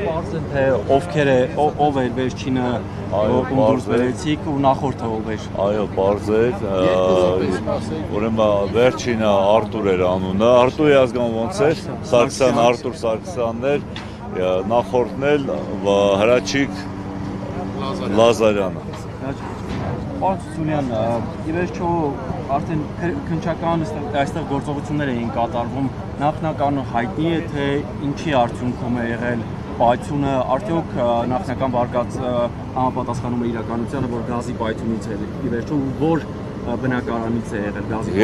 Պարզ է թե ով էր վերջինը ում դուրս բերեցիք ու նախորդը ով էր։ Այո, պարզ է, ուրեմն վերջինը Արտուր էր անունը, Արտուրի ազգան ոնց էր, Սարգսյան, Արտուր Սարգսյանն էր, նախորդն էլ Հրաչիկ Լազարյանը։ Պարզ Սուլյան, ի վերջո արդեն քննչական այստեղ գործողություններ էին կատարվում, նախնական հայտնի է թե ինչի արդյունքում է եղել պայթյունը, արդյոք նախնական վարկած համապատասխանում է իրականությանը, որ գազի պայթյունից է ի վերջո որ բնակարանից է եղել գազի։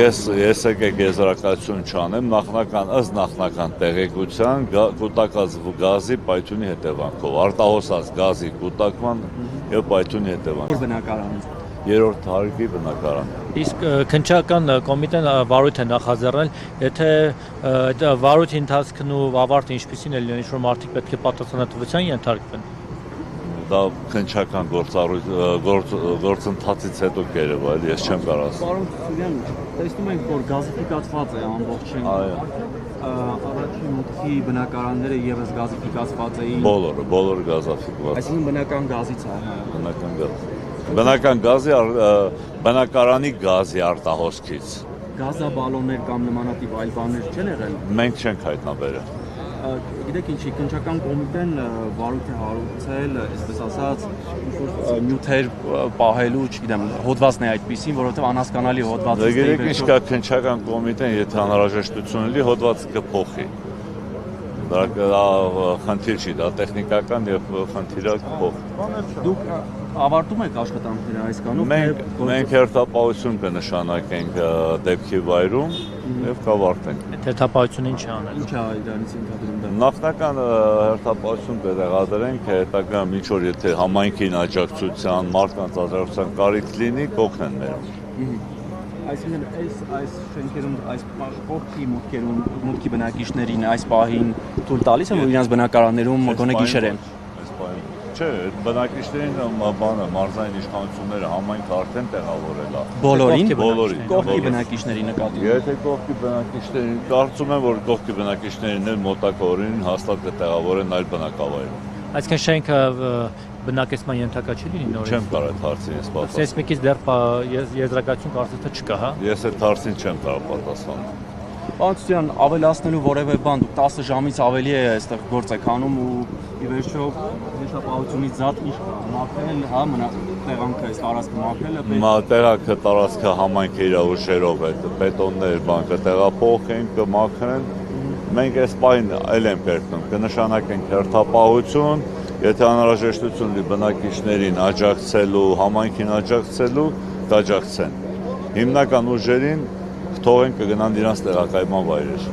Ես եկեք եզրակացություն չանեմ, ըստ նախնական տեղեկության կուտակած գազի պայթյունի հետևանքով, արտահոսած գազի կուտակման եւ պայթյունի հետևանքով։ Որ բնակարանից։ Երրորդ հարկի բնակարան։ Իսկ քննչական կոմիտեն վարույթ է նախաձեռնել, եթե այդ վարույթի ընթացքն ու ավարտը ինչպիսին է լինի, ինչ-որ մարդիկ պետք է պատասխանատվության ենթարկվեն։ Դա քննչական գործընթացից հետո կերևա, ես չեմ կարող ասել։ Պարոն Սուրյան, տեսնում ենք, որ գազիֆիկացված է ամբողջը։ Այո։ Առաջին մուտքի բնակարանները եւս գազիֆիկացված էին։ Բոլորը գազաֆիկված։ Այսինքն բնական գազից է։ Բնական գազ։ Բնական գազի բնակարանի գազի արտահոսքից։ Գազաբալոններ կամ նմանատիպ այլ բաներ չեն եղել։ Մենք չենք հայտնաբերել։ Գիտեք ինչի, քննչական կոմիտեն վարույթ է հարուցել, այսպես ասած, նյութեր պահելու, չգիտեմ, հոդվածն է այդպեսին, որովհետև անհասկանալի հոդված է։ Գիտեք ինչ կա քննչական կոմիտեն, եթե անհրաժեշտություն լինի, հոդվածը կփոխի։ Դա խնդիր չի, դա տեխնիկական եւ խնդիրը կփոխի։ Դուք ավարտում եք աշխատանքները այս կանոն։ Մենք հերթապահություն կնշանակենք դեպքի վայրում եւ կավարտենք։ Այդ հերթապահությունը ինչ է անել։ Ինչ է դրանից ենթադրում դա։ Նախնական հերթապահություն կդեղադրենք, հետագա ինչ որ եթե համայնքին աջակցության, մարդկանց աջակցության կարիք լինի, կօգնեն մեր։ Այսինքն այս շենքերում, այս կողքի մուտքի բնակիչներին այս պահին թույլ տալիս են, որ իրենց բնակարաններում գոնե գիշերեն։ Չէ, բնակիչներին մարզային իշխանությունները համայնքը արդեն տեղավորել է։ Բոլորին։ Կողքի բնակիչների նկատի։ Եթե կողքի բնակիչներին, կարծում եմ, որ կողքի բնակիչներին էլ մոտակայքին հաստատ կտեղավորեն այլ բնակավայրում։ Այսինքն շենքը բնակեցման ենթակա չի լինի նորից։ Չեմ կարող այդ հարցին պատասխանել։ Սեյսմիկից դեռ եզրակացություն կարծես թե չկա, հա։ Ես այդ հարցին չեմ կարող պատասխանել։ Պարոն Սուրյան, ավելացնելու որևէ բան, դուք 10 ժամից ավելի է այստեղ գործ եք անում ու ի վերջո հիշապահությունից զատ ինչ կա, մաքրել, հա, տեղանքը այս տարածքը մաքրելը։ Տեղանքը տարածքը համայնքը իր ուժերով այդ բետոններ բան կտեղափոխենք, կմաքրեն։ Մենք այս պահին այլ եմ կերտում, կնշանակենք հերթապահություն, եթե անհրաժեշտություն լինի բնակիչներին աջակցելու, համայնքին աջակցելու, կաջակցեն։ Հիմնական ուժերին թողենք կգնան իրանց տեղակայման վայրեր։